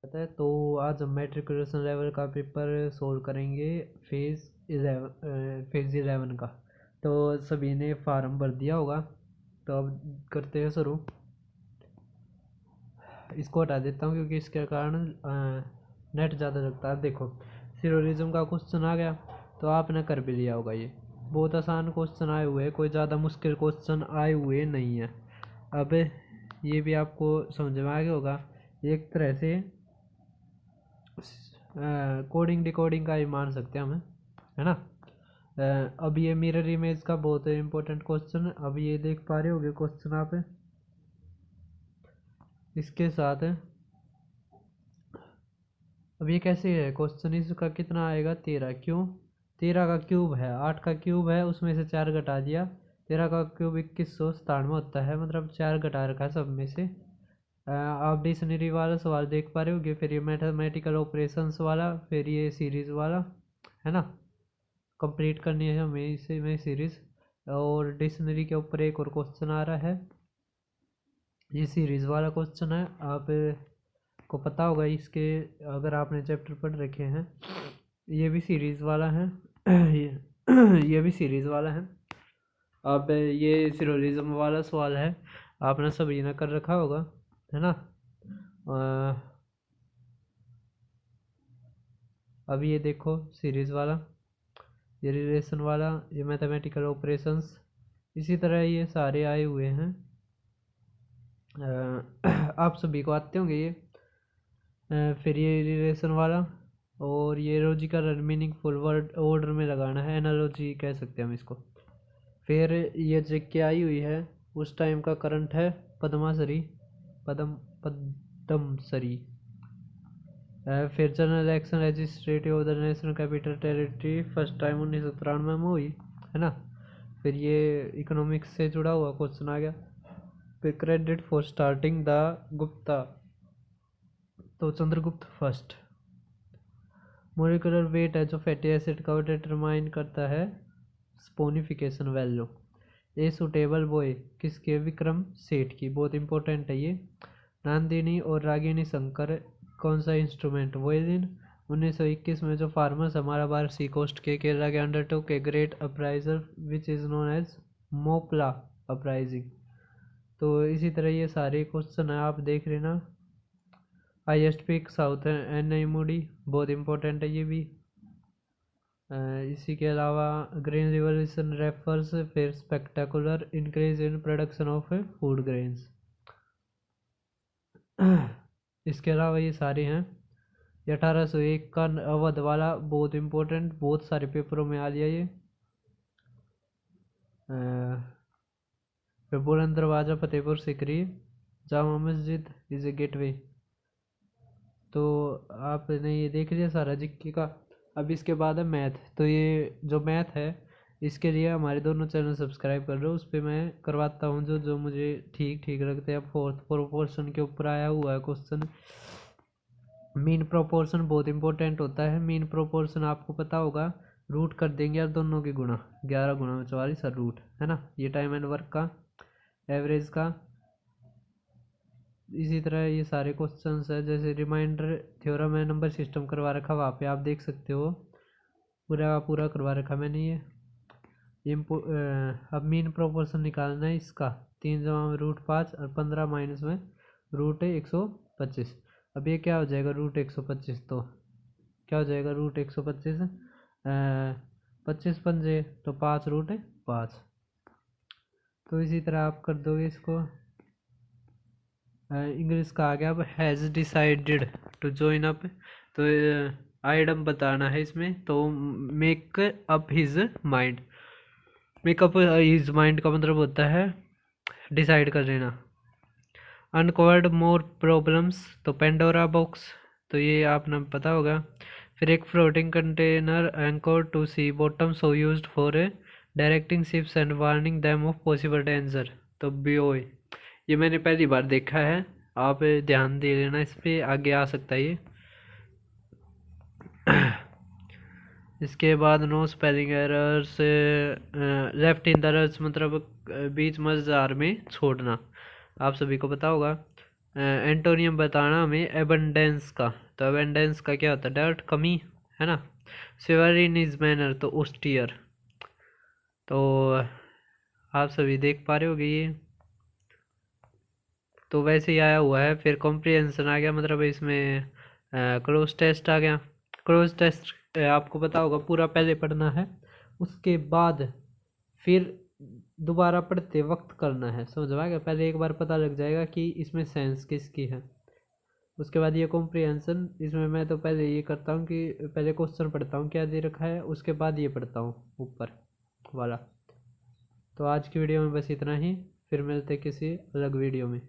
पता है। तो आज हम मैट्रिकुलेशन लेवल का पेपर सोल्व करेंगे, फेज़ 11 का। तो सभी ने फार्म भर दिया होगा, तो अब करते हैं शुरू। इसको हटा देता हूँ क्योंकि इसके कारण नेट ज़्यादा लगता है। अब देखो, सिरोरिज्म का क्वेश्चन आ गया, तो आपने कर भी लिया होगा। ये बहुत आसान क्वेश्चन आए हुए हैं, कोई ज़्यादा मुश्किल क्वेश्चन आए हुए नहीं है। अब ये भी आपको समझ में आ गया होगा, एक तरह से कोडिंग डिकोडिंग का ही मान सकते हैं हमें, है ना। अब ये मिरर इमेज का बहुत इंपॉर्टेंट क्वेश्चन, अब ये देख पा रहे होगे क्वेश्चन आप। इसके साथ अब ये कैसे है क्वेश्चन, इसका कितना आएगा 13, क्यों 13 का क्यूब है, 8 का क्यूब है, उसमें से 4 घटा दिया, 13 का क्यूब 2197 होता है, मतलब 4 घटा रखा है सब में से। आप डिक्शनरी वाला सवाल देख पा रहे होगे, फिर ये मैथमेटिकल ऑपरेशंस वाला, फिर ये सीरीज वाला, है ना। कंप्लीट करनी है हमें इसे में सीरीज। और डिक्शनरी के ऊपर एक और क्वेश्चन आ रहा है, ये सीरीज वाला क्वेश्चन है। आप को पता होगा इसके, अगर आपने चैप्टर पढ़ रखे हैं, ये भी सीरीज वाला है। ये भी सीरीज वाला है। अब ये सिरोरिज्म वाला सवाल है, आपने सभी ने कर रखा होगा, है ना। अब ये देखो सीरीज वाला, ये रिलेशन वाला, ये मैथमेटिकल ऑपरेशंस, इसी तरह ये सारे आए हुए हैं। आप सभी को आते होंगे ये। फिर ये रिलेशन वाला, और ये लॉजिकल और मीनिंगफुल वर्ड ऑर्डर में लगाना है, एनालॉजी कह सकते हैं हम इसको। फिर ये जेके आई हुई है, उस टाइम का करंट है पद्मासरी, पद्मसरी। फिर general election legislative of the national capital territory first time 1993 में हुई, है ना। फिर ये इकोनॉमिक्स से जुड़ा हुआ क्वेश्चन आ गया। फिर credit for starting the Gupta, तो चंद्रगुप्त फर्स्ट। मोलिकुलर वेट है जो फैटी एसिड का डिटरमाइन करता है saponification value. A suitable boy किसके, विक्रम सेठ की, बहुत इंपॉर्टेंट है ये। नंदिनी और रागिनी शंकर कौन सा इंस्ट्रूमेंट, वोयलिन। 1921 में जो फार्मर्स हमारा बार सी कोस्ट के केरला के undertook a great uprising which is known as Moplah uprising. तो इसी तरह ये सारे क्वेश्चन है, आप देख लेना। Highest peak south Anamudi, बहुत इंपॉर्टेंट है ये भी। इसी के अलावा ग्रेन रिवोल्यूशन रेफर्स, फिर spectacular increase in production of food grains. इसके अलावा ये सारे हैं। ये 1801 का अवध वाला, बहुत इंपॉर्टेंट, बहुत सारे पेपरों में आ लिया ये। फिर बुलंद दरवाज़ा Fatehpur Sikri, Jama Masjid is a gateway. तो आपने ये देख लिया सारा जिक्की का। अब इसके बाद है मैथ, तो ये जो मैथ है इसके लिए हमारे दोनों चैनल सब्सक्राइब कर लो, उस पर मैं करवाता हूँ जो जो मुझे ठीक ठीक लगते हैं। फोर्थ प्रोपोर्शन के ऊपर आया हुआ है क्वेश्चन। मीन प्रोपोर्शन बहुत इंपॉर्टेंट होता है। मीन प्रोपोर्शन आपको पता होगा, रूट कर देंगे यार दोनों के गुणा, 11 गुणा 44 और रूट, है ना। ये टाइम एंड वर्क का, एवरेज का। इसी तरह ये सारे क्वेश्चंस है, जैसे रिमाइंडर थ्योरम है, नंबर सिस्टम करवा रखा, वहाँ पे आप देख सकते हो, पूरा पूरा करवा रखा मैंने ये। अब मीन प्रोपोर्शन निकालना है इसका, 3 जमा में रूट 5 और 15 माइनस में रूट 125। अब ये क्या हो जाएगा, रूट 125, तो क्या हो जाएगा रूट 125, 25 पंजे तो 5 रूट 5। तो इसी तरह आप कर दोगे इसको। इंग्लिश का आ गया। अब has decided to join up, तो आइटम बताना है इसमें, तो make up his mind. Make up his mind का मतलब होता है डिसाइड कर लेना। अनकवर्ड मोर प्रॉब्लम्स, तो पेंडोरा बॉक्स, तो ये आपने पता होगा। फिर एक floating container anchor to sea bottom so used for directing ships and warning them of possible danger, तो बीओए। ये मैंने पहली बार देखा है, आप ध्यान दे लेना इस पर, आगे आ सकता है ये। इसके बाद no spelling errors, left in the errors मतलब बीच मजार में छोड़ना, आप सभी को पता होगा। एंटोनियम बताना हमें एबंडेंस का। तो एबंडेंस का क्या होता है? डायरेक्ट कमी, है ना। सिवर इन इज मैनर तो ऑस्टियर। तो आप सभी देख पा रहे होगे ये। तो वैसे ही आया हुआ है, फिर कॉम्प्रिहेंशन आ गया, मतलब इसमें क्रॉस टेस्ट आ गया। क्रॉस टेस्ट आपको पता होगा पूरा पहले पढ़ना है, उसके बाद फिर दोबारा पढ़ते वक्त करना है, समझ में आ गया। पहले एक बार पता लग जाएगा कि इसमें सेंस किसकी है, उसके बाद ये कॉम्प्रिहेंशन। इसमें मैं तो पहले ये करता हूँ कि पहले क्वेश्चन पढ़ता हूँ क्या दे रखा है, उसके बाद ये पढ़ता हूँ ऊपर वाला। तो आज की वीडियो में बस इतना ही, फिर मिलते किसी अलग वीडियो में।